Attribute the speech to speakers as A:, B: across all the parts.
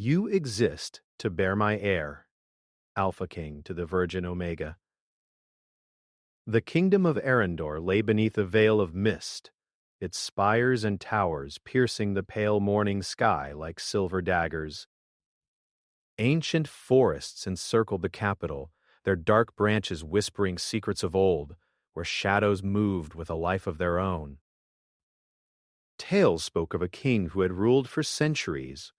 A: You exist to bear my heir, Alpha King to the Virgin Omega. The kingdom of Arendor lay beneath a veil of mist, its spires and towers piercing the pale morning sky like silver daggers. Ancient forests encircled the capital, their dark branches whispering secrets of old, where shadows moved with a life of their own. Tales spoke of a king who had ruled for centuries,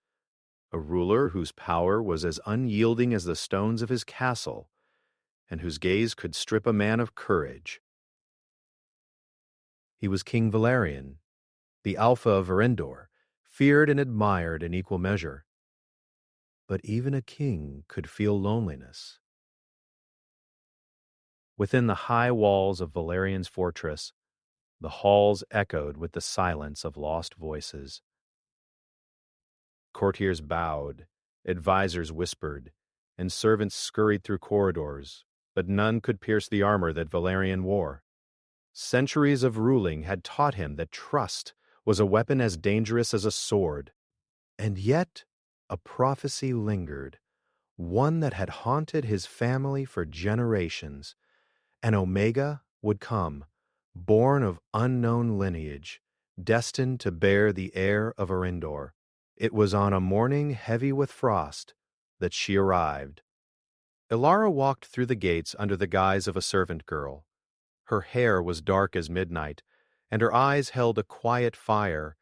A: a ruler whose power was as unyielding as the stones of his castle, and whose gaze could strip a man of courage. He was King Valerian, the Alpha of Arendor, feared and admired in equal measure. But even a king could feel loneliness. Within the high walls of Valerian's fortress, the halls echoed with the silence of lost voices. Courtiers bowed, advisors whispered, and servants scurried through corridors, but none could pierce the armor that Valerian wore. Centuries of ruling had taught him that trust was a weapon as dangerous as a sword. And yet, a prophecy lingered, one that had haunted his family for generations. An Omega would come, born of unknown lineage, destined to bear the heir of Arendor. It was on a morning heavy with frost that she arrived. Ilara walked through the gates under the guise of a servant girl. Her hair was dark as midnight, and her eyes held a quiet fire,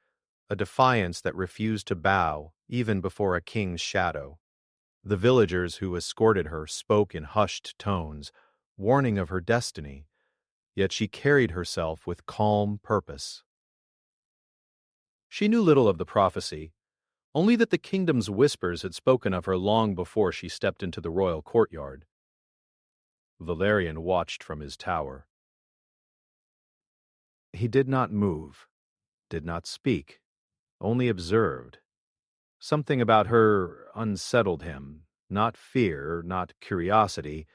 A: a defiance that refused to bow even before a king's shadow. The villagers who escorted her spoke in hushed tones, warning of her destiny, yet she carried herself with calm purpose. She knew little of the prophecy, only that the kingdom's whispers had spoken of her long before she stepped into the royal courtyard. Valerian watched from his tower. He did not move, did not speak, only observed. Something about her unsettled him, not fear, not curiosity,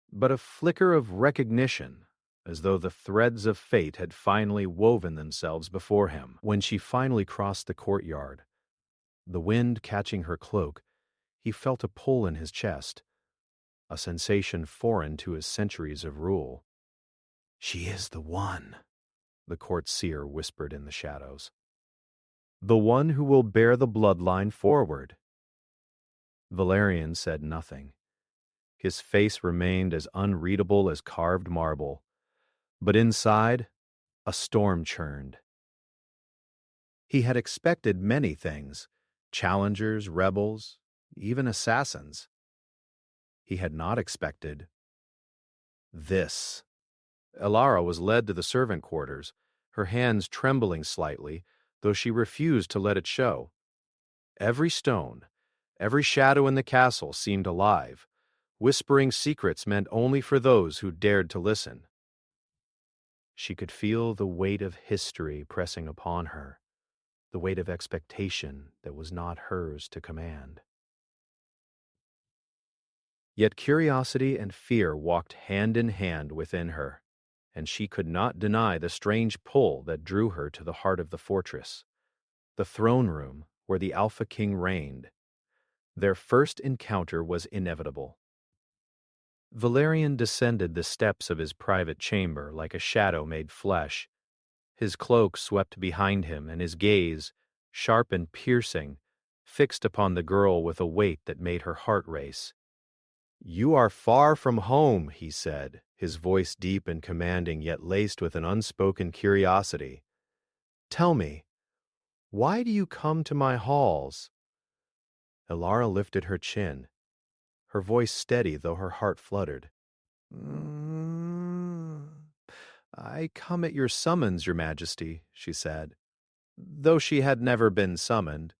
A: but a flicker of recognition, as though the threads of fate had finally woven themselves before him. When she finally crossed the courtyard, the wind catching her cloak, he felt a pull in his chest, a sensation foreign to his centuries of rule. "She is the one," the court seer whispered in the shadows. "The one who will bear the bloodline forward." Valerian said nothing. His face remained as unreadable as carved marble, but inside, a storm churned. He had expected many things, challengers, rebels, even assassins. He had not expected this. Ilara was led to the servant quarters, her hands trembling slightly, though she refused to let it show. Every stone, every shadow in the castle seemed alive, whispering secrets meant only for those who dared to listen. She could feel the weight of history pressing upon her, the weight of expectation that was not hers to command. Yet curiosity and fear walked hand in hand within her, and she could not deny the strange pull that drew her to the heart of the fortress, the throne room where the Alpha King reigned. Their first encounter was inevitable. Valerian descended the steps of his private chamber like a shadow made flesh. His cloak swept behind him, and his gaze, sharp and piercing, fixed upon the girl with a weight that made her heart race. "You are far from home," he said, his voice deep and commanding yet laced with an unspoken curiosity. "Tell me, why do you come to my halls?" Ilara lifted her chin, her voice steady though her heart fluttered. "I come at your summons, your majesty," she said, though she had never been summoned.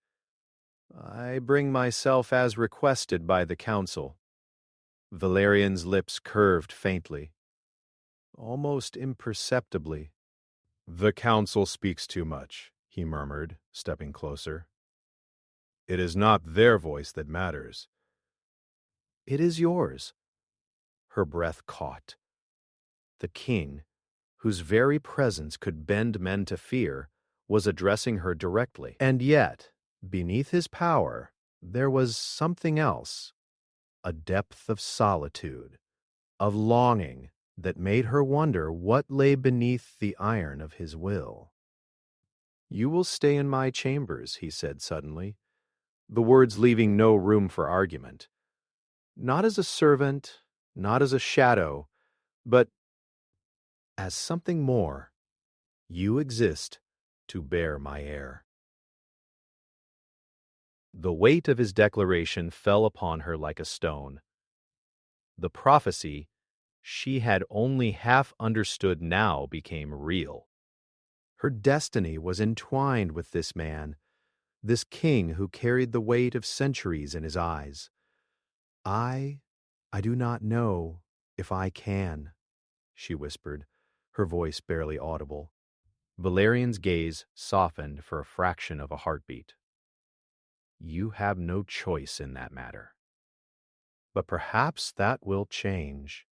A: "I bring myself as requested by the council." Valerian's lips curved faintly, almost imperceptibly. "The council speaks too much," he murmured, stepping closer. "It is not their voice that matters." "It is yours." Her breath caught. The king, whose very presence could bend men to fear, was addressing her directly. And yet, beneath his power, there was something else, a depth of solitude, of longing that made her wonder what lay beneath the iron of his will. "You will stay in my chambers," he said suddenly, the words leaving no room for argument. "Not as a servant, not as a shadow, but as something more. You exist to bear my heir." The weight of his declaration fell upon her like a stone. The prophecy she had only half understood now became real. Her destiny was entwined with this man, this king who carried the weight of centuries in his eyes. I do not know if I can," she whispered, her voice barely audible. Valerian's gaze softened for a fraction of a heartbeat. "You have no choice in that matter. But perhaps that will change."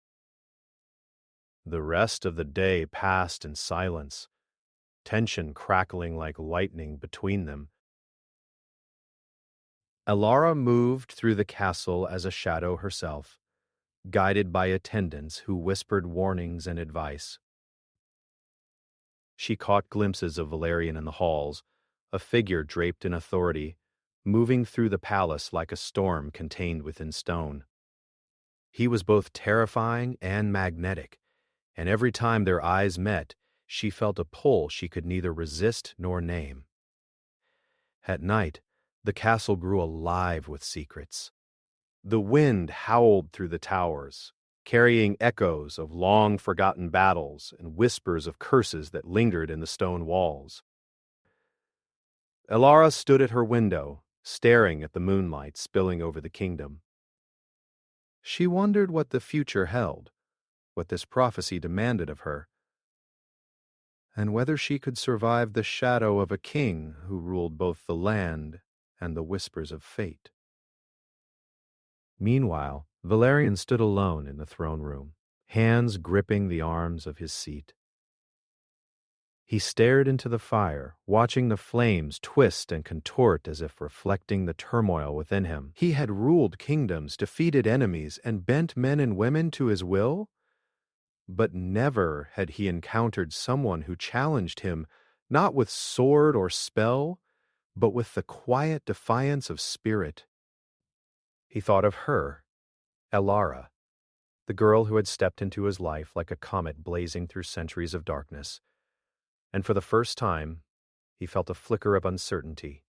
A: The rest of the day passed in silence, tension crackling like lightning between them. Elara moved through the castle as a shadow herself, guided by attendants who whispered warnings and advice. She caught glimpses of Valerian in the halls, a figure draped in authority, moving through the palace like a storm contained within stone. He was both terrifying and magnetic, and every time their eyes met, she felt a pull she could neither resist nor name. At night, the castle grew alive with secrets. The wind howled through the towers, carrying echoes of long-forgotten battles and whispers of curses that lingered in the stone walls. Elara stood at her window, staring at the moonlight spilling over the kingdom. She wondered what the future held, what this prophecy demanded of her, and whether she could survive the shadow of a king who ruled both the land and the whispers of fate. Meanwhile, Valerian stood alone in the throne room, hands gripping the arms of his seat. He stared into the fire, watching the flames twist and contort as if reflecting the turmoil within him. He had ruled kingdoms, defeated enemies, and bent men and women to his will, but never had he encountered someone who challenged him, not with sword or spell, but with the quiet defiance of spirit. He thought of her, Elara, the girl who had stepped into his life like a comet blazing through centuries of darkness, and for the first time, he felt a flicker of uncertainty.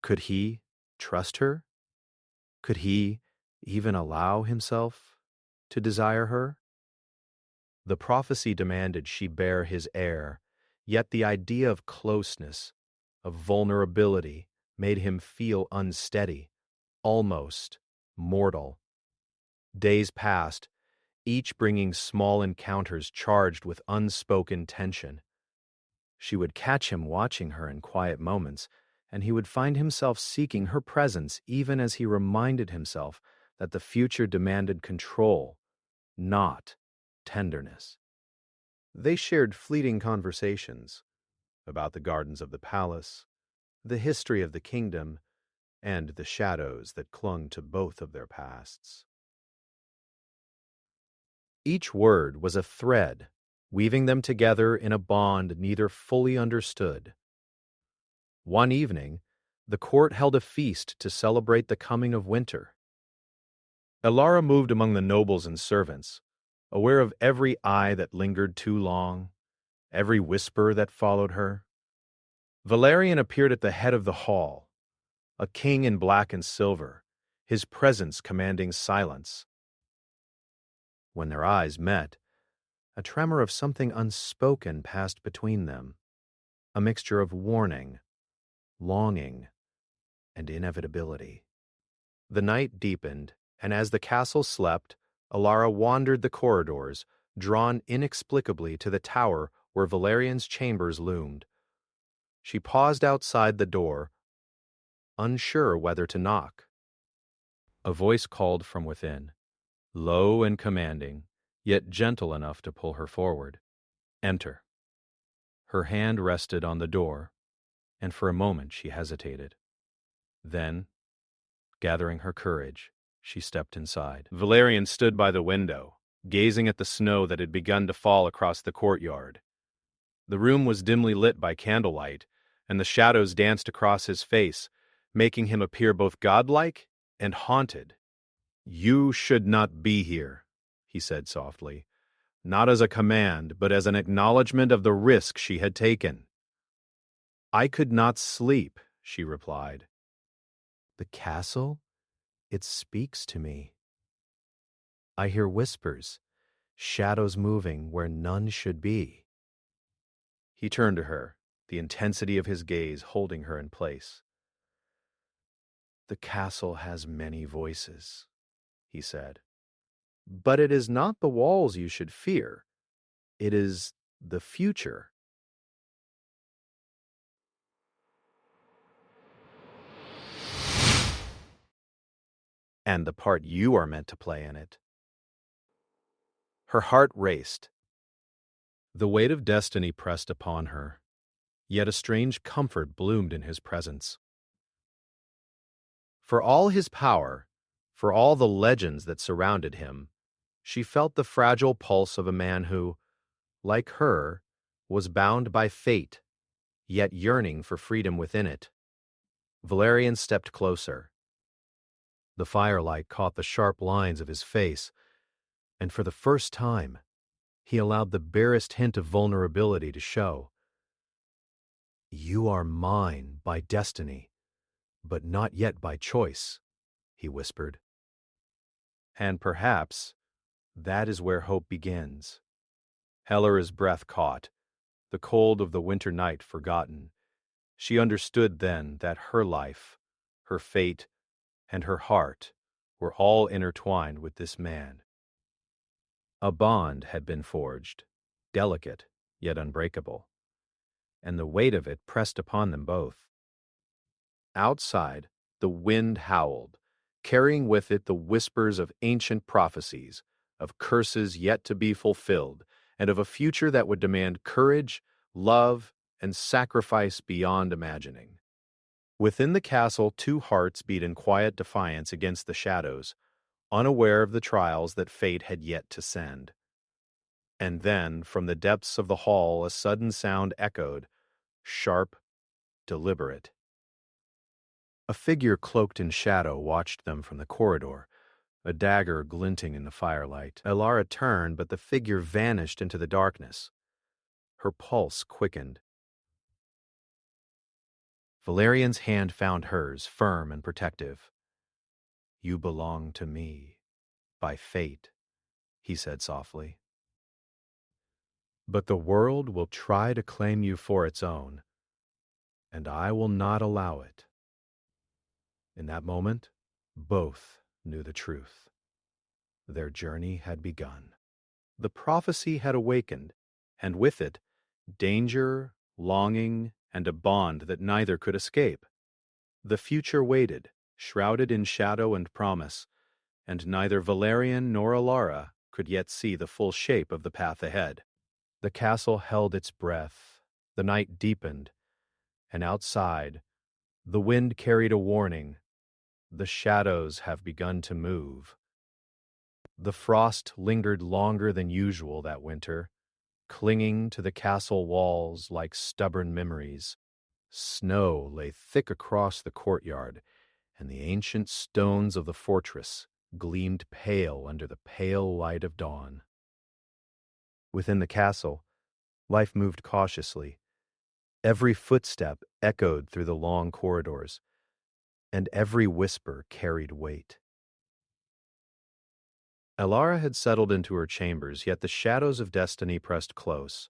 A: Could he trust her? Could he even allow himself to desire her? The prophecy demanded she bear his heir, yet the idea of closeness, of vulnerability, made him feel unsteady, almost mortal. Days passed, each bringing small encounters charged with unspoken tension. She would catch him watching her in quiet moments, and he would find himself seeking her presence even as he reminded himself that the future demanded control, not tenderness. They shared fleeting conversations about the gardens of the palace, the history of the kingdom, and the shadows that clung to both of their pasts. Each word was a thread, weaving them together in a bond neither fully understood. One evening, the court held a feast to celebrate the coming of winter. Elara moved among the nobles and servants, aware of every eye that lingered too long, every whisper that followed her. Valerian appeared at the head of the hall, a king in black and silver, his presence commanding silence. When their eyes met, a tremor of something unspoken passed between them, a mixture of warning, longing, and inevitability. The night deepened, and as the castle slept, Elara wandered the corridors, drawn inexplicably to the tower where Valerian's chambers loomed. She paused outside the door, unsure whether to knock. A voice called from within, low and commanding, yet gentle enough to pull her forward. "Enter." Her hand rested on the door, and for a moment she hesitated. Then, Gathering her courage, she stepped inside. Valerian stood by the window, gazing at the snow that had begun to fall across the courtyard. The room was dimly lit by candlelight, and the shadows danced across his face, making him appear both godlike and haunted. "You should not be here," he said softly, not as a command, but as an acknowledgement of the risk she had taken. "I could not sleep," she replied. "The castle? It speaks to me. I hear whispers, shadows moving where none should be." He turned to her, the intensity of his gaze holding her in place. "The castle has many voices," he said. "But it is not the walls you should fear. It is the future." "And the part you are meant to play in it." Her heart raced. The weight of destiny pressed upon her, yet a strange comfort bloomed in his presence. For all his power, for all the legends that surrounded him, she felt the fragile pulse of a man who, like her, was bound by fate, yet yearning for freedom within it. Valerian stepped closer. The firelight caught the sharp lines of his face, and for the first time, he allowed the barest hint of vulnerability to show. "You are mine by destiny, but not yet by choice," he whispered. "And perhaps that is where hope begins." Helera's breath caught, the cold of the winter night forgotten. She understood then that her life, her fate, and her heart were all intertwined with this man. A bond had been forged, delicate yet unbreakable, and the weight of it pressed upon them both. Outside, the wind howled, carrying with it the whispers of ancient prophecies, of curses yet to be fulfilled, and of a future that would demand courage, love, and sacrifice beyond imagining. Within the castle, two hearts beat in quiet defiance against the shadows, unaware of the trials that fate had yet to send. And then, from the depths of the hall, a sudden sound echoed, sharp, deliberate. A figure cloaked in shadow watched them from the corridor, a dagger glinting in the firelight. Elara turned, but the figure vanished into the darkness. Her pulse quickened. Valerian's hand found hers, firm and protective. "You belong to me, by fate," he said softly. "But the world will try to claim you for its own, and I will not allow it." In that moment, both knew the truth. Their journey had begun. The prophecy had awakened, and with it, danger, longing, and a bond that neither could escape. The future waited, shrouded in shadow and promise, and neither Valerian nor Elara could yet see the full shape of the path ahead. The castle held its breath, the night deepened, and outside, the wind carried a warning. The shadows have begun to move. The frost lingered longer than usual that winter, clinging to the castle walls like stubborn memories. Snow lay thick across the courtyard, and the ancient stones of the fortress gleamed pale under the pale light of dawn. Within the castle, life moved cautiously. Every footstep echoed through the long corridors, and every whisper carried weight. Elara had settled into her chambers, yet the shadows of destiny pressed close,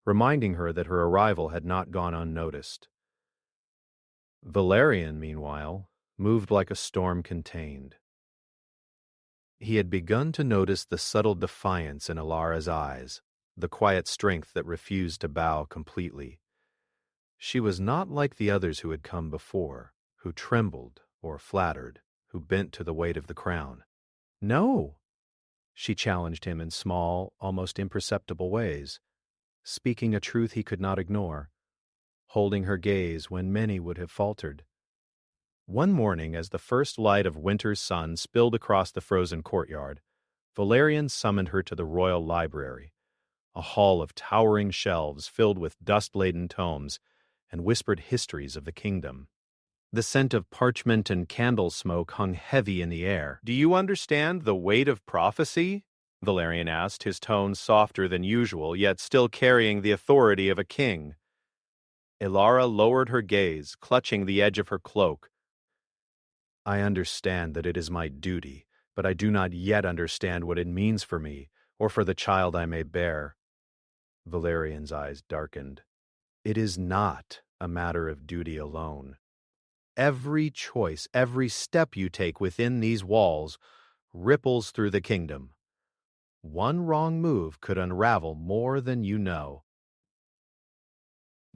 A: reminding her that her arrival had not gone unnoticed. Valerian, meanwhile, moved like a storm contained. He had begun to notice the subtle defiance in Elara's eyes, the quiet strength that refused to bow completely. She was not like the others who had come before, who trembled or flattered, who bent to the weight of the crown. "No," she challenged him in small, almost imperceptible ways, speaking a truth he could not ignore, holding her gaze when many would have faltered. One morning, as the first light of winter's sun spilled across the frozen courtyard, Valerian summoned her to the royal library, a hall of towering shelves filled with dust-laden tomes and whispered histories of the kingdom. The scent of parchment and candle smoke hung heavy in the air. "Do you understand the weight of prophecy?" Valerian asked, his tone softer than usual, yet still carrying the authority of a king. Ilara lowered her gaze, clutching the edge of her cloak. "I understand that it is my duty, but I do not yet understand what it means for me, or for the child I may bear." Valerian's eyes darkened. "It is not a matter of duty alone. Every choice, every step you take within these walls ripples through the kingdom. One wrong move could unravel more than you know."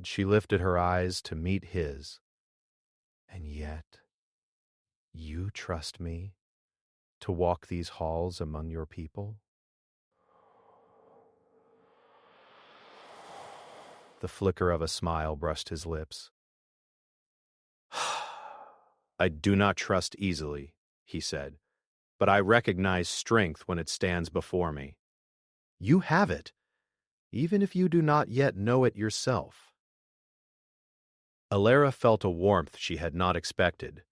A: She lifted her eyes to meet his. "And yet, you trust me to walk these halls among your people?" The flicker of a smile brushed his lips. "I do not trust easily," he said, "but I recognize strength when it stands before me." "You have it, even if you do not yet know it yourself." Alara felt a warmth she had not expected,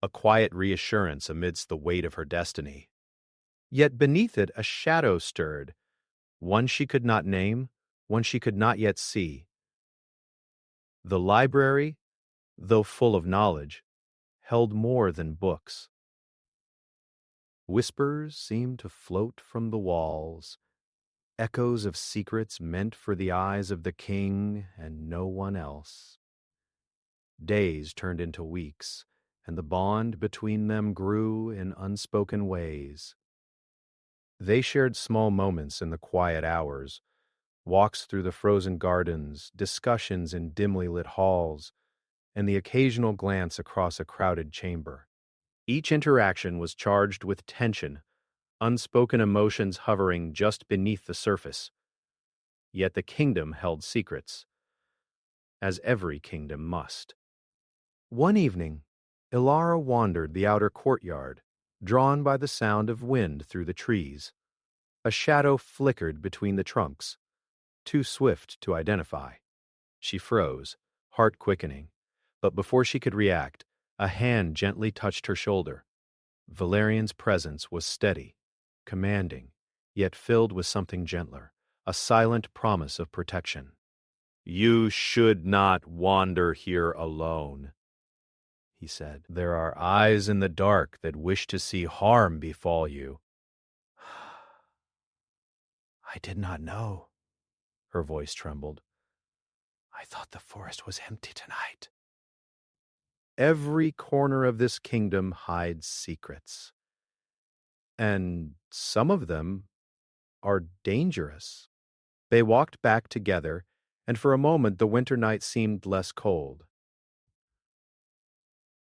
A: a quiet reassurance amidst the weight of her destiny. Yet beneath it a shadow stirred, one she could not name, one she could not yet see. The library, though full of knowledge, held more than books. Whispers seemed to float from the walls, echoes of secrets meant for the eyes of the king and no one else. Days turned into weeks, and the bond between them grew in unspoken ways. They shared small moments in the quiet hours, walks through the frozen gardens, discussions in dimly lit halls, and the occasional glance across a crowded chamber. Each interaction was charged with tension, unspoken emotions hovering just beneath the surface. Yet the kingdom held secrets, as every kingdom must. One evening, Ilara wandered the outer courtyard, drawn by the sound of wind through the trees. A shadow flickered between the trunks, too swift to identify. She froze, heart quickening, but before she could react, a hand gently touched her shoulder. Valerian's presence was steady, commanding, yet filled with something gentler, a silent promise of protection. "You should not wander here alone," he said. "There are eyes in the dark that wish to see harm befall you." "I did not know." Her voice trembled. "I thought the forest was empty tonight." "Every corner of this kingdom hides secrets, and some of them are dangerous." They walked back together, and for a moment the winter night seemed less cold.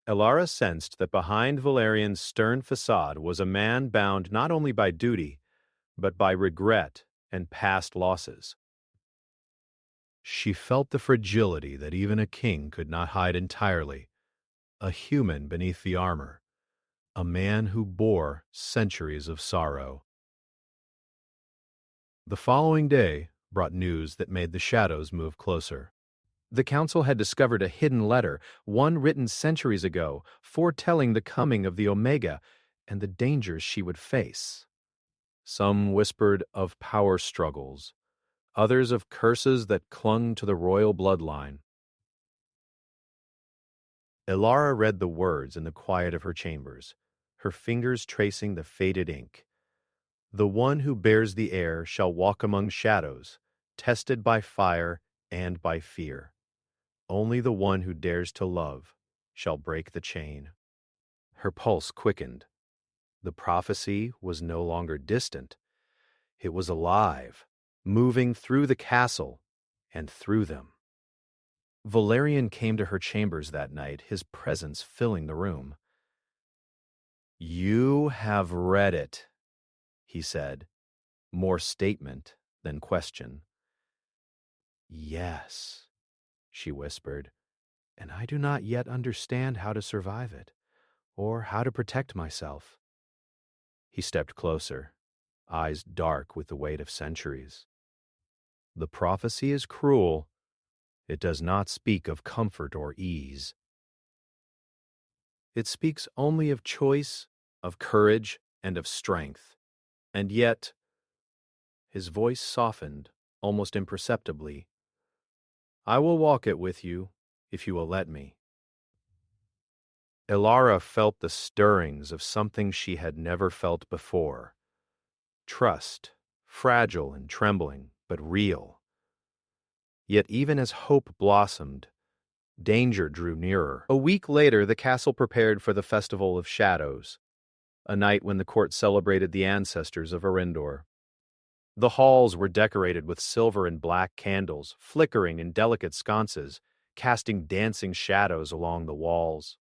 A: Elara sensed that behind Valerian's stern facade was a man bound not only by duty, but by regret and past losses. She felt the fragility that even a king could not hide entirely, a human beneath the armor, a man who bore centuries of sorrow. The following day brought news that made the shadows move closer. The council had discovered a hidden letter, one written centuries ago, foretelling the coming of the Omega and the dangers she would face. Some whispered of power struggles, others of curses that clung to the royal bloodline. Ilara read the words in the quiet of her chambers, her fingers tracing the faded ink. "The one who bears the air shall walk among shadows, tested by fire and by fear. Only the one who dares to love shall break the chain." Her pulse quickened. The prophecy was no longer distant. It was alive, moving through the castle and through them. Valerian came to her chambers that night, his presence filling the room. "You have read it," he said, more statement than question. "Yes," she whispered, "and I do not yet understand how to survive it. or how to protect myself. He stepped closer, eyes dark with the weight of centuries. The prophecy is cruel. It does not speak of comfort or ease. It speaks only of choice, of courage, and of strength. And yet, his voice softened, almost imperceptibly. I will walk it with you, if you will let me. Elara felt the stirrings of something she had never felt before. Trust, fragile and trembling, but real. Yet even as hope blossomed, danger drew nearer. A week later, the castle prepared for the Festival of Shadows, a night when the court celebrated the ancestors of Arindor. The halls were decorated with silver and black candles, flickering in delicate sconces, casting dancing shadows along the walls.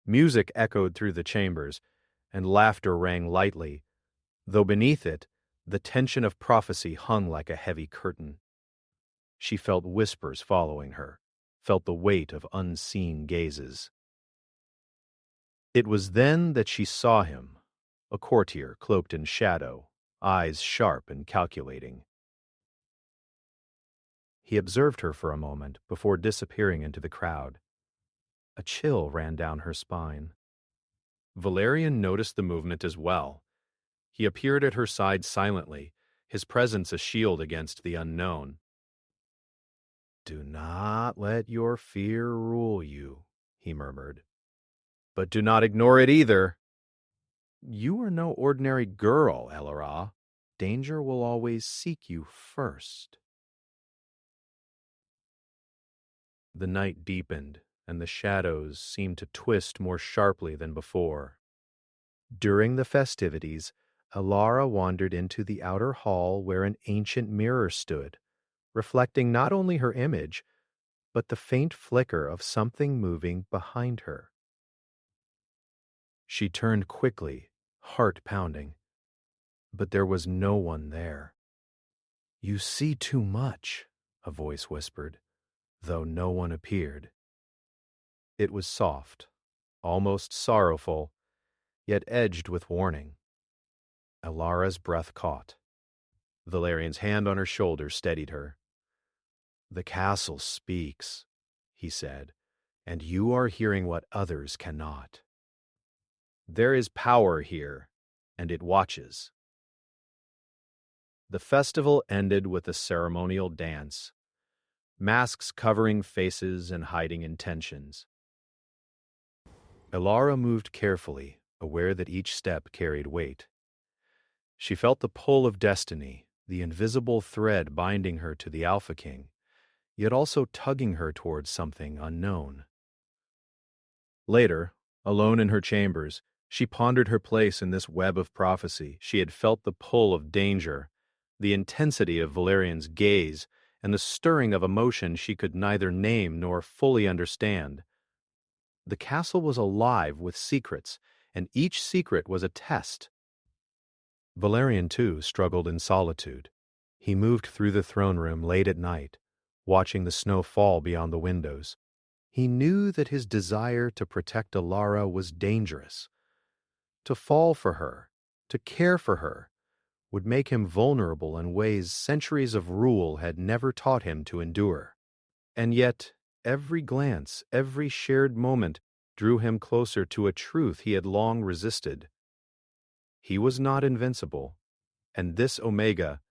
A: Music echoed through the chambers, and laughter rang lightly, though beneath it, the tension of prophecy hung like a heavy curtain. She felt whispers following her, felt the weight of unseen gazes. It was then that she saw him, a courtier cloaked in shadow, eyes sharp and calculating. He observed her for a moment before disappearing into the crowd. A chill ran down her spine. Valerian noticed the movement as well. He appeared at her side silently, his presence a shield against the unknown. Do not let your fear rule you, he murmured. But do not ignore it either. You are no ordinary girl, Elara. Danger will always seek you first. The night deepened, and the shadows seemed to twist more sharply than before. During the festivities, Elara wandered into the outer hall where an ancient mirror stood, reflecting not only her image, but the faint flicker of something moving behind her. She turned quickly, heart pounding, but there was no one there. You see too much, a voice whispered, though no one appeared. It was soft, almost sorrowful, yet edged with warning. Elara's breath caught. Valerian's hand on her shoulder steadied her. The castle speaks, he said, and you are hearing what others cannot. There is power here, and it watches. The festival ended with a ceremonial dance, masks covering faces and hiding intentions. Elara moved carefully, aware that each step carried weight. She felt the pull of destiny, the invisible thread binding her to the Alpha King, yet also tugging her towards something unknown. Later, alone in her chambers, she pondered her place in this web of prophecy. She had felt the pull of danger, the intensity of Valerian's gaze, and the stirring of emotion she could neither name nor fully understand. The castle was alive with secrets, and each secret was a test. Valerian, too, struggled in solitude. He moved through the throne room late at night, watching the snow fall beyond the windows. He knew that his desire to protect Elara was dangerous. To fall for her, to care for her, would make him vulnerable in ways centuries of rule had never taught him to endure. And yet, every glance, every shared moment drew him closer to a truth he had long resisted. He was not invincible, and this Omega,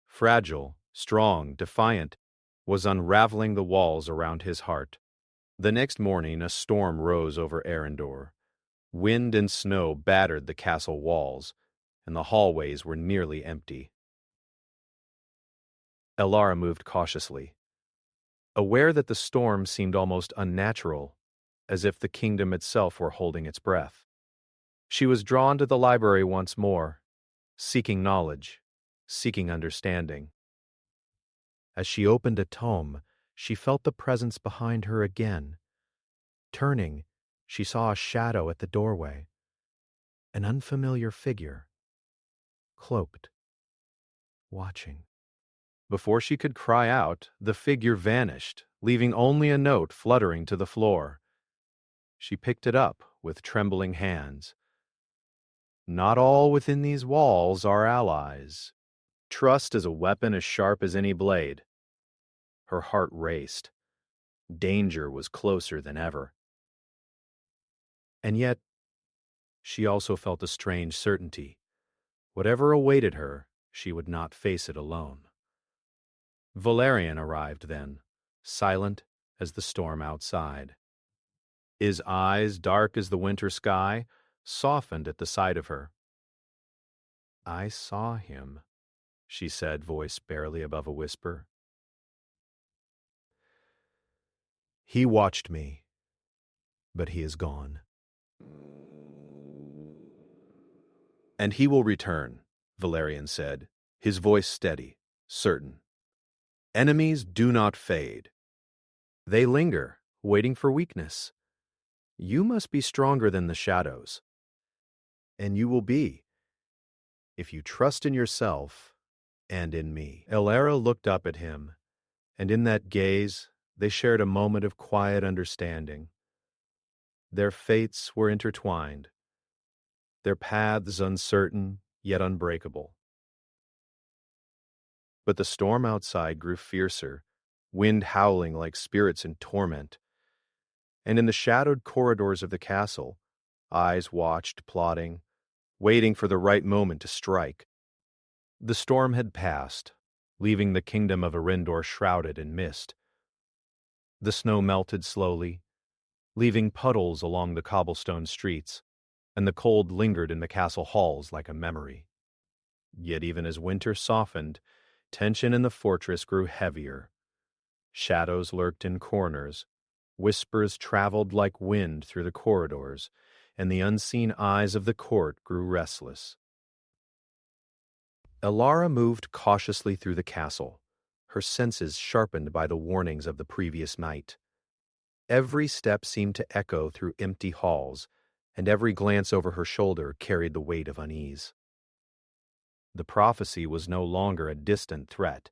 A: fragile, strong, defiant, was unraveling the walls around his heart. The next morning a storm rose over Arindor. Wind and snow battered the castle walls, and the hallways were nearly empty. Elara moved cautiously, aware that the storm seemed almost unnatural, as if the kingdom itself were holding its breath. She was drawn to the library once more, seeking knowledge, seeking understanding. As she opened a tome, she felt the presence behind her again. Turning, she saw a shadow at the doorway, an unfamiliar figure, cloaked, watching. Before she could cry out, the figure vanished, leaving only a note fluttering to the floor. She picked it up with trembling hands. Not all within these walls are allies. Trust is a weapon as sharp as any blade. Her heart raced. Danger was closer than ever. And yet, she also felt a strange certainty. Whatever awaited her, she would not face it alone. Valerian arrived then, silent as the storm outside. His eyes, dark as the winter sky, softened at the sight of her. "I saw him," she said, voice barely above a whisper. "He watched me, but he is gone. And he will return," Valerian said, his voice steady, certain. "Enemies do not fade. They linger, waiting for weakness. You must be stronger than the shadows. And you will be, if you trust in yourself and in me." Elara looked up at him, and in that gaze they shared a moment of quiet understanding. Their fates were intertwined, their paths uncertain yet unbreakable. But the storm outside grew fiercer, wind howling like spirits in torment. And in the shadowed corridors of the castle, eyes watched, plotting, waiting for the right moment to strike. The storm had passed, leaving the kingdom of Arindor shrouded in mist. The snow melted slowly, leaving puddles along the cobblestone streets, and the cold lingered in the castle halls like a memory. Yet even as winter softened, tension in the fortress grew heavier. Shadows lurked in corners, whispers traveled like wind through the corridors, and the unseen eyes of the court grew restless. Elara moved cautiously through the castle, her senses sharpened by the warnings of the previous night. Every step seemed to echo through empty halls, and every glance over her shoulder carried the weight of unease. The prophecy was no longer a distant threat.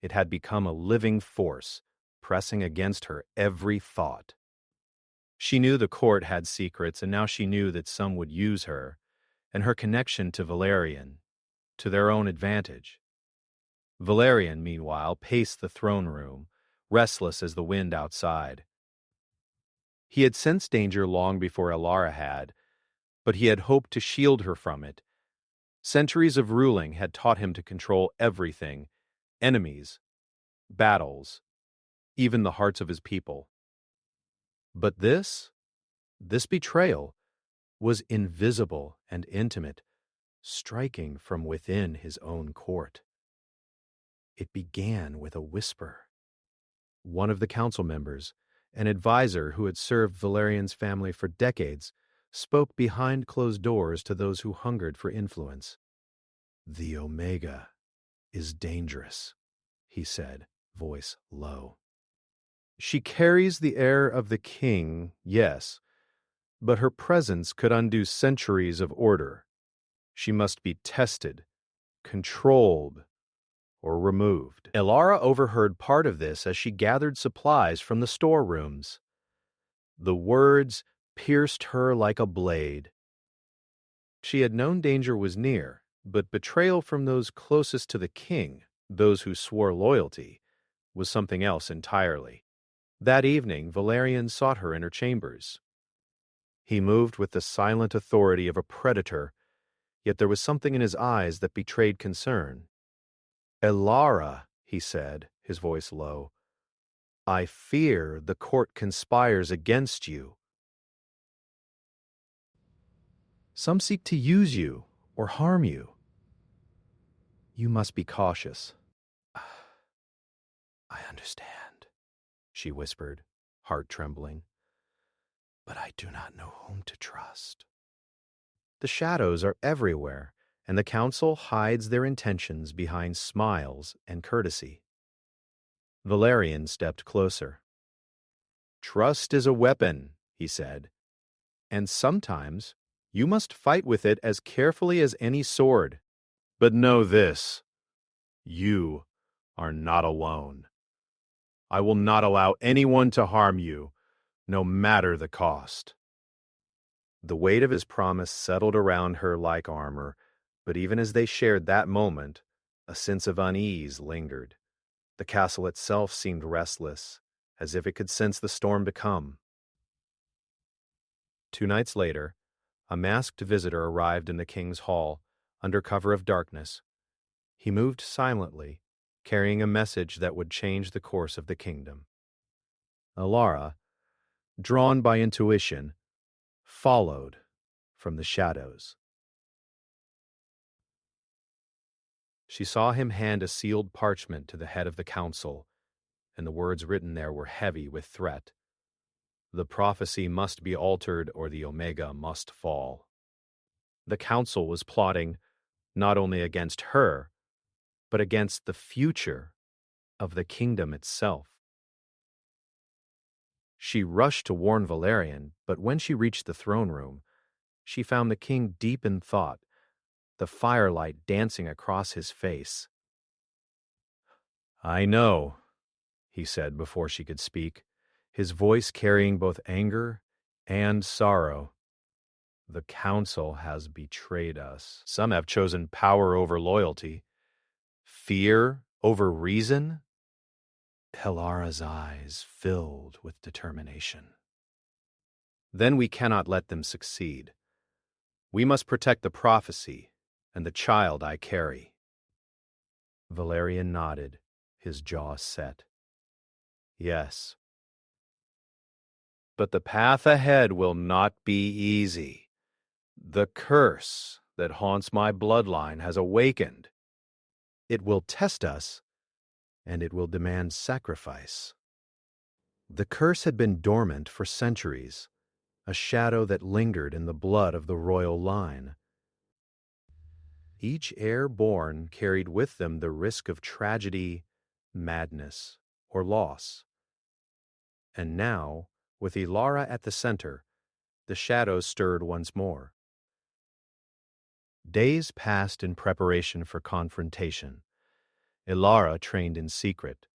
A: It had become a living force, pressing against her every thought. She knew the court had secrets, and now she knew that some would use her, and her connection to Valerian, to their own advantage. Valerian, meanwhile, paced the throne room, restless as the wind outside. He had sensed danger long before Elara had, but he had hoped to shield her from it. Centuries of ruling had taught him to control everything: enemies, battles, even the hearts of his people. But this betrayal, was invisible and intimate, striking from within his own court. It began with a whisper. One of the council members, an advisor who had served Valerian's family for decades, spoke behind closed doors to those who hungered for influence. "The Omega is dangerous," he said, voice low. "She carries the air of the king, yes, but her presence could undo centuries of order. She must be tested, controlled, or removed." Elara overheard part of this as she gathered supplies from the storerooms. The words pierced her like a blade. She had known danger was near, but betrayal from those closest to the king, those who swore loyalty, was something else entirely. That evening, Valerian sought her in her chambers. He moved with the silent authority of a predator, yet there was something in his eyes that betrayed concern. "Elara," he said, his voice low, "I fear the court conspires against you. Some seek to use you or harm you. You must be cautious." "I understand," she whispered, heart trembling. "But I do not know whom to trust." The shadows are everywhere, and the council hides their intentions behind smiles and courtesy. Valerian stepped closer. "Trust is a weapon," he said, "and sometimes you must fight with it as carefully as any sword. But know this: you are not alone. I will not allow anyone to harm you, no matter the cost." The weight of his promise settled around her like armor, but even as they shared that moment, a sense of unease lingered. The castle itself seemed restless, as if it could sense the storm to come. 2 nights later, a masked visitor arrived in the king's hall, under cover of darkness. He moved silently, carrying a message that would change the course of the kingdom. Alara, drawn by intuition, followed from the shadows. She saw him hand a sealed parchment to the head of the council, and the words written there were heavy with threat. The prophecy must be altered or the Omega must fall. The council was plotting not only against her, but against the future of the kingdom itself. She rushed to warn Valerian, but when she reached the throne room, she found the king deep in thought, the firelight dancing across his face. "I know," he said before she could speak, his voice carrying both anger and sorrow. "The council has betrayed us. Some have chosen power over loyalty, fear over reason." Helara's eyes filled with determination. "Then we cannot let them succeed. We must protect the prophecy and the child I carry." Valerian nodded, his jaw set. "Yes. But the path ahead will not be easy. The curse that haunts my bloodline has awakened. It will test us, and it will demand sacrifice." The curse had been dormant for centuries, a shadow that lingered in the blood of the royal line. Each heir born carried with them the risk of tragedy, madness, or loss. And now, with Ilara at the center, the shadows stirred once more. Days passed in preparation for confrontation. Ilara trained in secret,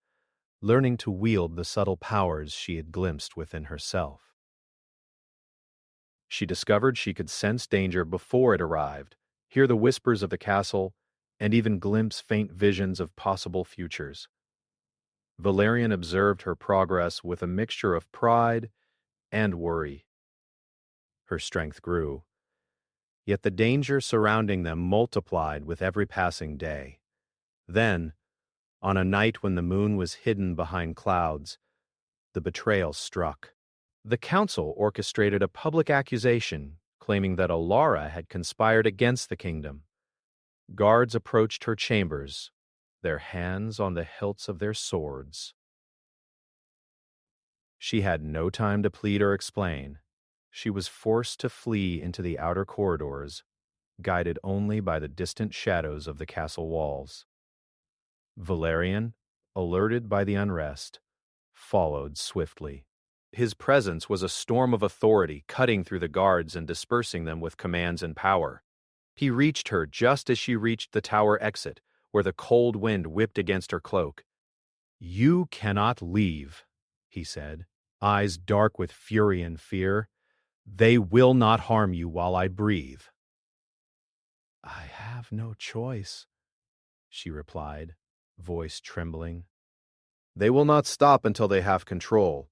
A: learning to wield the subtle powers she had glimpsed within herself. She discovered she could sense danger before it arrived, hear the whispers of the castle, and even glimpse faint visions of possible futures. Valerian observed her progress with a mixture of pride and worry. Her strength grew, yet the danger surrounding them multiplied with every passing day. Then, on a night when the moon was hidden behind clouds, the betrayal struck. The council orchestrated a public accusation claiming that Alara had conspired against the kingdom. Guards approached her chambers, their hands on the hilts of their swords. She had no time to plead or explain. She was forced to flee into the outer corridors, guided only by the distant shadows of the castle walls. Valerian, alerted by the unrest, followed swiftly. His presence was a storm of authority, cutting through the guards and dispersing them with commands and power. He reached her just as she reached the tower exit, where the cold wind whipped against her cloak. "You cannot leave," he said, eyes dark with fury and fear. "They will not harm you while I breathe." "I have no choice," she replied, voice trembling. "They will not stop until they have control,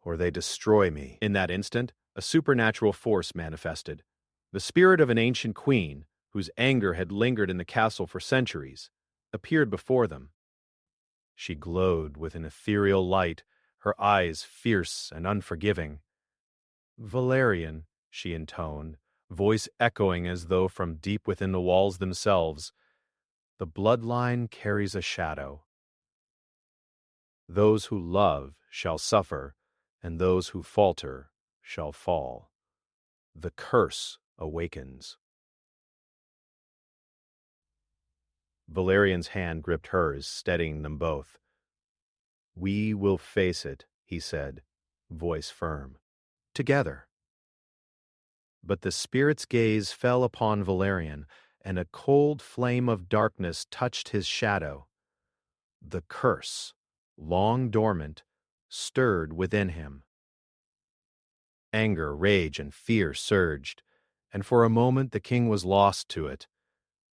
A: or they destroy me." In that instant, a supernatural force manifested. The spirit of an ancient queen, whose anger had lingered in the castle for centuries, appeared before them. She glowed with an ethereal light, her eyes fierce and unforgiving. "Valerian," she intoned, voice echoing as though from deep within the walls themselves, "the bloodline carries a shadow. Those who love shall suffer, and those who falter shall fall. The curse awakens." Valerian's hand gripped hers, steadying them both. "We will face it," he said, voice firm. "Together." But the spirit's gaze fell upon Valerian, and a cold flame of darkness touched his shadow. The curse, long dormant, stirred within him. Anger, rage, and fear surged, and for a moment the king was lost to it.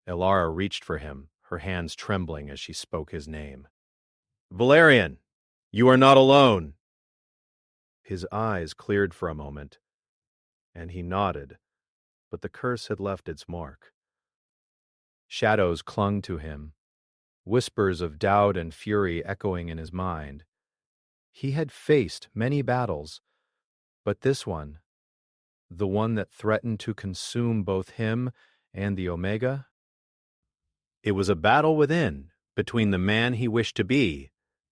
A: Elara reached for him, her hands trembling as she spoke his name. "Valerian, you are not alone." His eyes cleared for a moment, and he nodded, but the curse had left its mark. Shadows clung to him, whispers of doubt and fury echoing in his mind. He had faced many battles, but this one, the one that threatened to consume both him and the Omega, it was a battle within, between the man he wished to be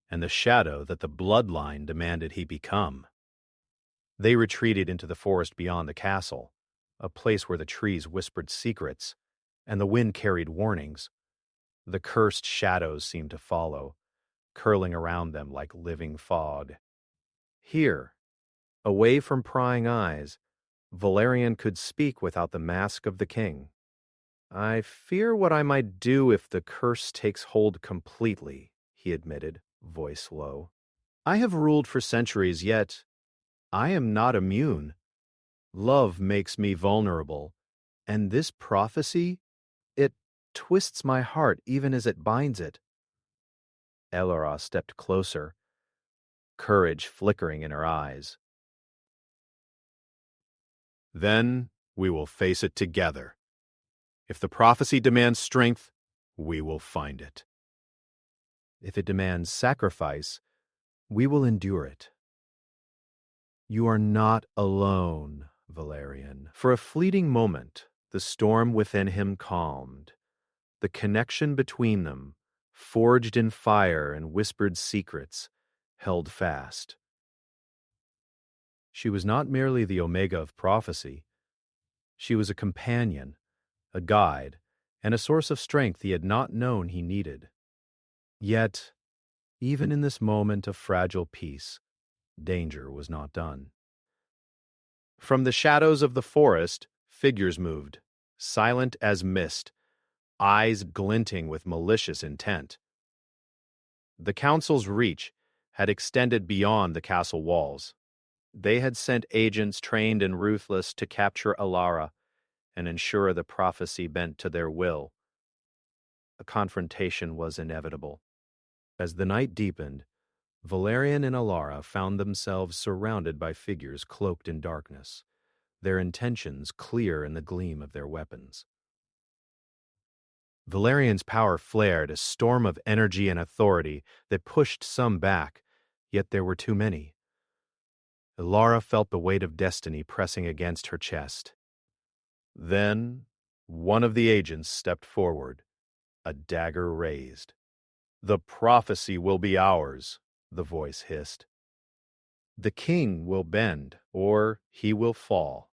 A: and the shadow that the bloodline demanded he become. They retreated into the forest beyond the castle, a place where the trees whispered secrets and the wind carried warnings. The cursed shadows seemed to follow, curling around them like living fog. Here, away from prying eyes, Valerian could speak without the mask of the king. "I fear what I might do if the curse takes hold completely," he admitted, voice low. "I have ruled for centuries, yet I am not immune. Love makes me vulnerable, and this prophecy, it twists my heart even as it binds it." Elara stepped closer, courage flickering in her eyes. "Then we will face it together. If the prophecy demands strength, we will find it. If it demands sacrifice, we will endure it." "You are not alone, Valerian." For a fleeting moment, the storm within him calmed. The connection between them, forged in fire and whispered secrets, held fast. She was not merely the Omega of prophecy. She was a companion, a guide, and a source of strength he had not known he needed. Yet, even in this moment of fragile peace, danger was not done. From the shadows of the forest, figures moved, silent as mist, eyes glinting with malicious intent. The council's reach had extended beyond the castle walls. They had sent agents trained and ruthless to capture Elara and ensure the prophecy bent to their will. A confrontation was inevitable. As the night deepened, Valerian and Elara found themselves surrounded by figures cloaked in darkness, their intentions clear in the gleam of their weapons. Valerian's power flared, a storm of energy and authority that pushed some back, yet there were too many. Elara felt the weight of destiny pressing against her chest. Then, one of the agents stepped forward, a dagger raised. "The prophecy will be ours," the voice hissed. "The king will bend, or he will fall."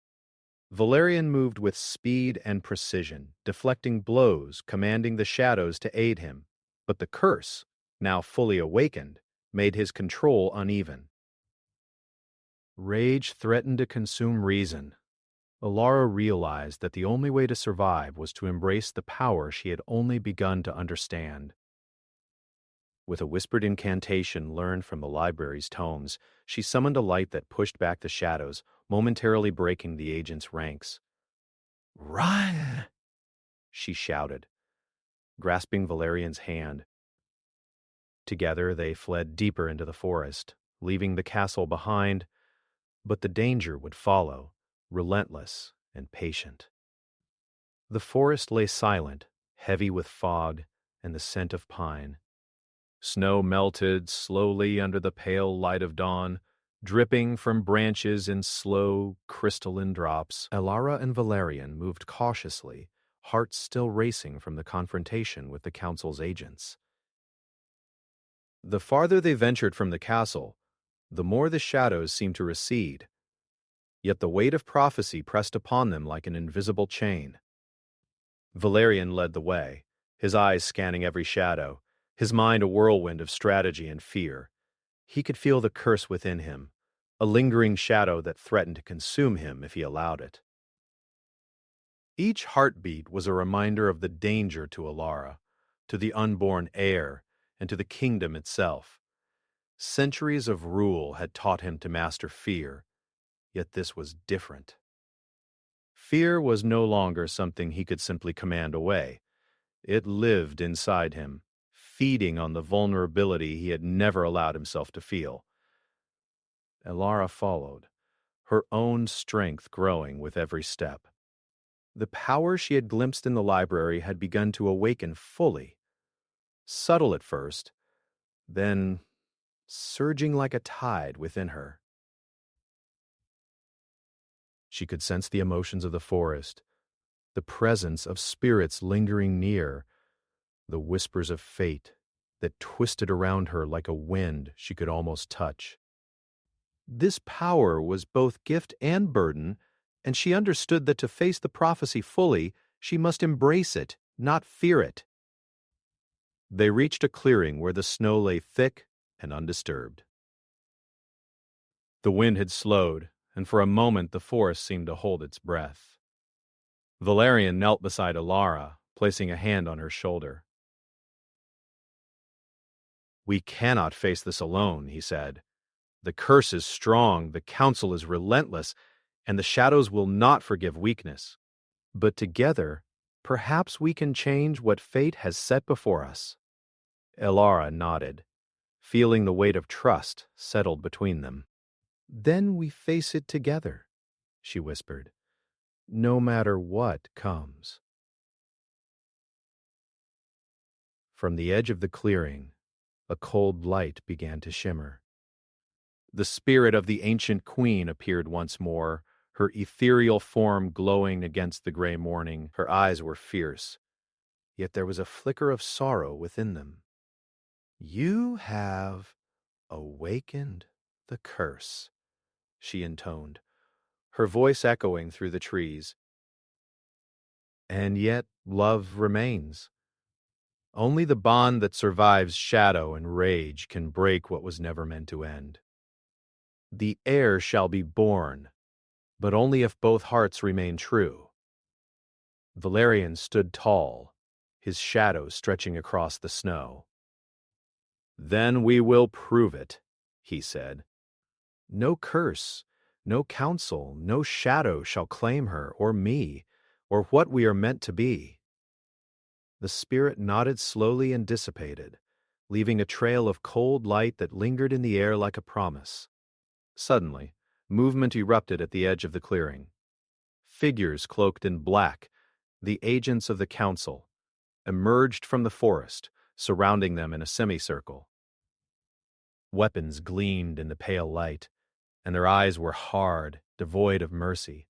A: Valerian moved with speed and precision, deflecting blows, commanding the shadows to aid him. But the curse, now fully awakened, made his control uneven. Rage threatened to consume reason. Elara realized that the only way to survive was to embrace the power she had only begun to understand. With a whispered incantation learned from the library's tomes, she summoned a light that pushed back the shadows, momentarily breaking the agent's ranks. "Run!" she shouted, grasping Valerian's hand. Together they fled deeper into the forest, leaving the castle behind, but the danger would follow, relentless and patient. The forest lay silent, heavy with fog and the scent of pine. Snow melted slowly under the pale light of dawn, dripping from branches in slow, crystalline drops. Elara and Valerian moved cautiously, hearts still racing from the confrontation with the council's agents. The farther they ventured from the castle, the more the shadows seemed to recede, yet the weight of prophecy pressed upon them like an invisible chain. Valerian led the way, his eyes scanning every shadow, his mind a whirlwind of strategy and fear. He could feel the curse within him, a lingering shadow that threatened to consume him if he allowed it. Each heartbeat was a reminder of the danger to Elara, to the unborn heir, and to the kingdom itself. Centuries of rule had taught him to master fear, Yet this was different. Fear was no longer something he could simply command away. It lived inside him, feeding on the vulnerability he had never allowed himself to feel. Elara followed, her own strength growing with every step. The power she had glimpsed in the library had begun to awaken fully, subtle at first, then surging like a tide within her. She could sense the emotions of the forest, the presence of spirits lingering near, the whispers of fate that twisted around her like a wind she could almost touch. This power was both gift and burden, and she understood that to face the prophecy fully, she must embrace it, not fear it. They reached a clearing where the snow lay thick and undisturbed. The wind had slowed, and for a moment the forest seemed to hold its breath. Valerian knelt beside Elara, placing a hand on her shoulder. "We cannot face this alone," he said. "The curse is strong, the council is relentless, and the shadows will not forgive weakness. But together, perhaps we can change what fate has set before us." Elara nodded, feeling the weight of trust settled between them. "Then we face it together," she whispered, "no matter what comes." From the edge of the clearing, a cold light began to shimmer. The spirit of the ancient queen appeared once more, her ethereal form glowing against the gray morning. Her eyes were fierce, yet there was a flicker of sorrow within them. "You have awakened the curse," she intoned, her voice echoing through the trees. "And yet love remains. Only the bond that survives shadow and rage can break what was never meant to end. The heir shall be born, but only if both hearts remain true." Valerian stood tall, his shadow stretching across the snow. "Then we will prove it," he said. "No curse, no counsel, no shadow shall claim her or me, or what we are meant to be." The spirit nodded slowly and dissipated, leaving a trail of cold light that lingered in the air like a promise. Suddenly, movement erupted at the edge of the clearing. Figures cloaked in black, the agents of the council, emerged from the forest, surrounding them in a semicircle. Weapons gleamed in the pale light, and their eyes were hard, devoid of mercy.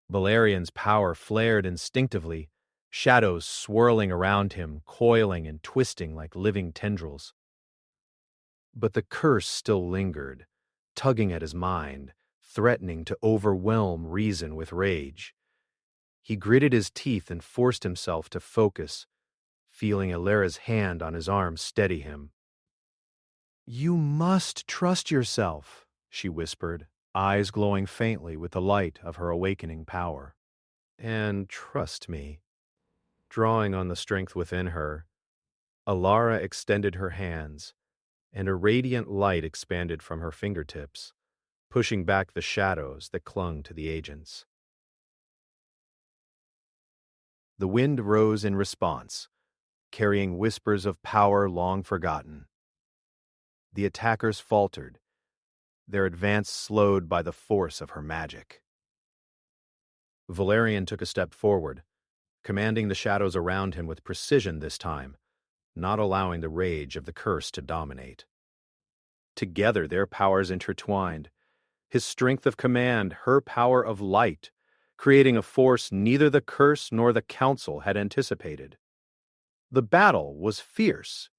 A: Valerian's power flared instinctively, shadows swirling around him, coiling and twisting like living tendrils. But the curse still lingered, tugging at his mind, threatening to overwhelm reason with rage. He gritted his teeth and forced himself to focus, feeling Elara's hand on his arm steady him. "You must trust yourself," she whispered, eyes glowing faintly with the light of her awakening power. "And trust me." Drawing on the strength within her, Elara extended her hands, and a radiant light expanded from her fingertips, pushing back the shadows that clung to the agents. The wind rose in response, carrying whispers of power long forgotten. The attackers faltered, their advance slowed by the force of her magic. Valerian took a step forward, commanding the shadows around him with precision this time, not allowing the rage of the curse to dominate. Together their powers intertwined, his strength of command, her power of light, creating a force neither the curse nor the council had anticipated. The battle was fierce,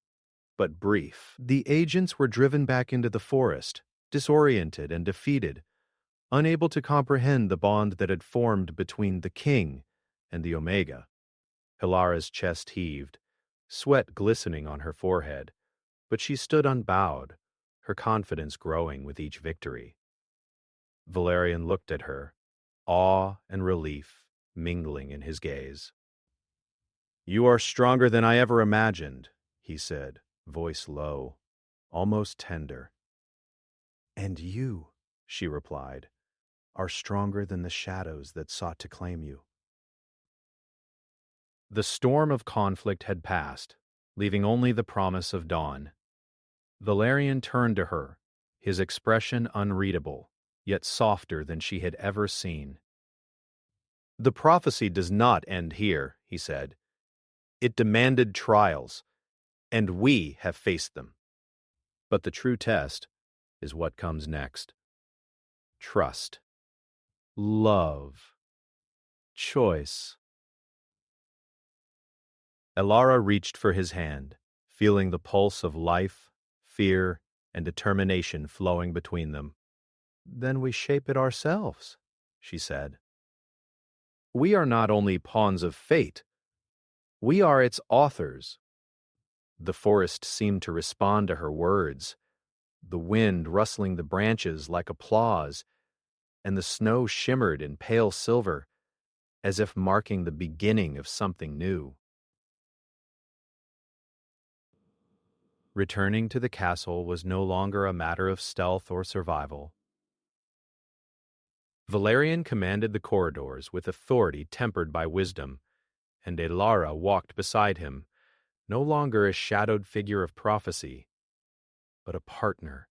A: but brief. The agents were driven back into the forest, disoriented and defeated, unable to comprehend the bond that had formed between the king and the Omega. Hilara's chest heaved, sweat glistening on her forehead, but she stood unbowed, her confidence growing with each victory. Valerian looked at her, awe and relief mingling in his gaze. "You are stronger than I ever imagined," he said, voice low, almost tender. "And you," she replied, are stronger than the shadows that sought to claim you. The storm of conflict had passed, leaving only the promise of dawn. Valerian turned to her, his expression unreadable, yet softer than she had ever seen. "The prophecy does not end here," he said. "It demanded trials, and we have faced them. But the true test is what comes next. Trust, love, choice." Elara reached for his hand, feeling the pulse of life, fear, and determination flowing between them. "Then we shape it ourselves," she said. "We are not only pawns of fate, we are its authors." The forest seemed to respond to her words, the wind rustling the branches like applause, and the snow shimmered in pale silver, as if marking the beginning of something new. Returning to the castle was no longer a matter of stealth or survival. Valerian commanded the corridors with authority tempered by wisdom, and Elara walked beside him, no longer a shadowed figure of prophecy, but a partner,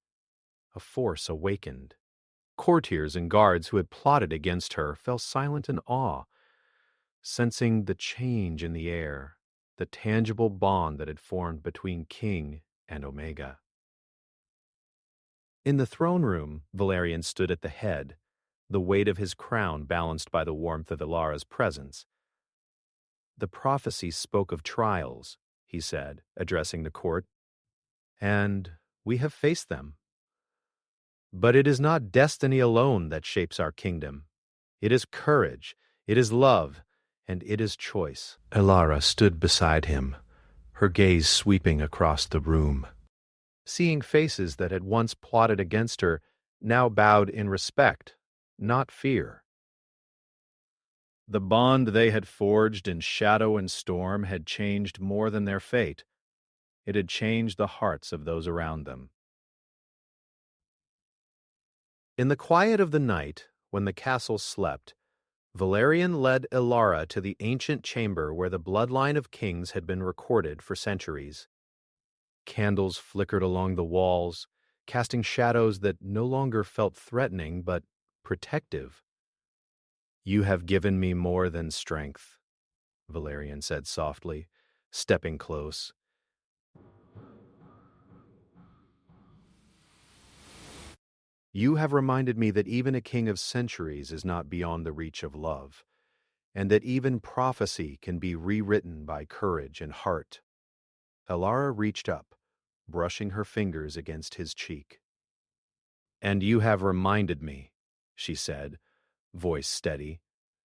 A: a force awakened. Courtiers and guards who had plotted against her fell silent in awe, sensing the change in the air, the tangible bond that had formed between King and Omega. In the throne room, Valerian stood at the head, the weight of his crown balanced by the warmth of Elara's presence. "The prophecy spoke of trials," he said, addressing the court, "and we have faced them. But it is not destiny alone that shapes our kingdom. It is courage, it is love, and it is choice." Elara stood beside him, her gaze sweeping across the room. Seeing faces that had once plotted against her now bowed in respect, not fear. The bond they had forged in shadow and storm had changed more than their fate. It had changed the hearts of those around them. In the quiet of the night, when the castle slept, Valerian led Elara to the ancient chamber where the bloodline of kings had been recorded for centuries. Candles flickered along the walls, casting shadows that no longer felt threatening but protective. "You have given me more than strength," Valerian said softly, stepping close. "You have reminded me that even a king of centuries is not beyond the reach of love, and that even prophecy can be rewritten by courage and heart." Elara reached up, brushing her fingers against his cheek. "And you have reminded me," she said, voice steady,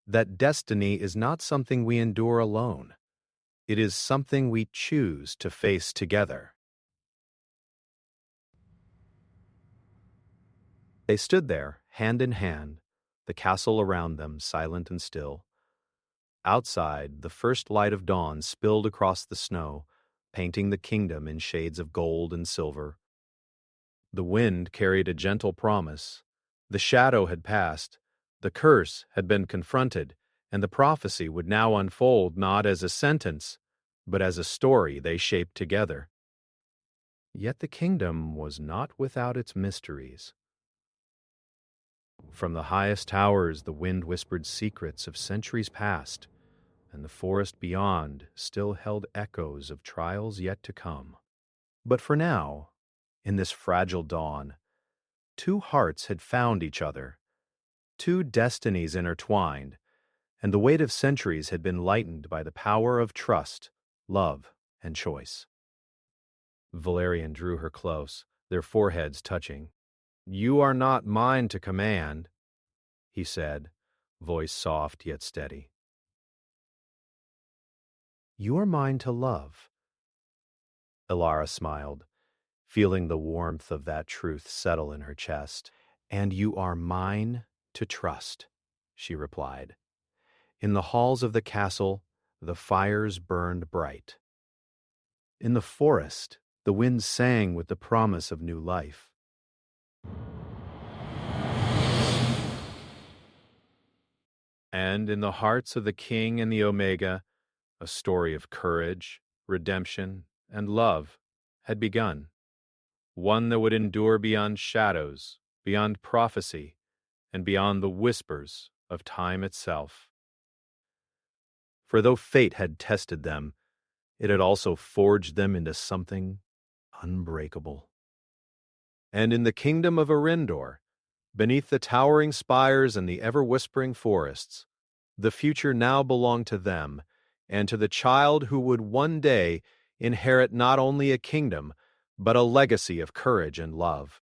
A: "that destiny is not something we endure alone. It is something we choose to face together." They stood there, hand in hand, the castle around them silent and still. Outside, the first light of dawn spilled across the snow, painting the kingdom in shades of gold and silver. The wind carried a gentle promise. The shadow had passed, the curse had been confronted, and the prophecy would now unfold not as a sentence, but as a story they shaped together. Yet the kingdom was not without its mysteries. From the highest towers the wind whispered secrets of centuries past, and the forest beyond still held echoes of trials yet to come. But for now, in this fragile dawn, two hearts had found each other, two destinies intertwined, and the weight of centuries had been lightened by the power of trust, love, and choice. Valerian drew her close, their foreheads touching. "You are not mine to command," he said, voice soft yet steady. "You are mine to love." Elara smiled, feeling the warmth of that truth settle in her chest. "And you are mine to trust," she replied. In the halls of the castle, the fires burned bright. In the forest, the wind sang with the promise of new life. And in the hearts of the King and the Omega, a story of courage, redemption, and love had begun, one that would endure beyond shadows, beyond prophecy, and beyond the whispers of time itself. For though fate had tested them, it had also forged them into something unbreakable. And in the kingdom of Arendor, beneath the towering spires and the ever-whispering forests, the future now belonged to them and to the child who would one day inherit not only a kingdom, but a legacy of courage and love.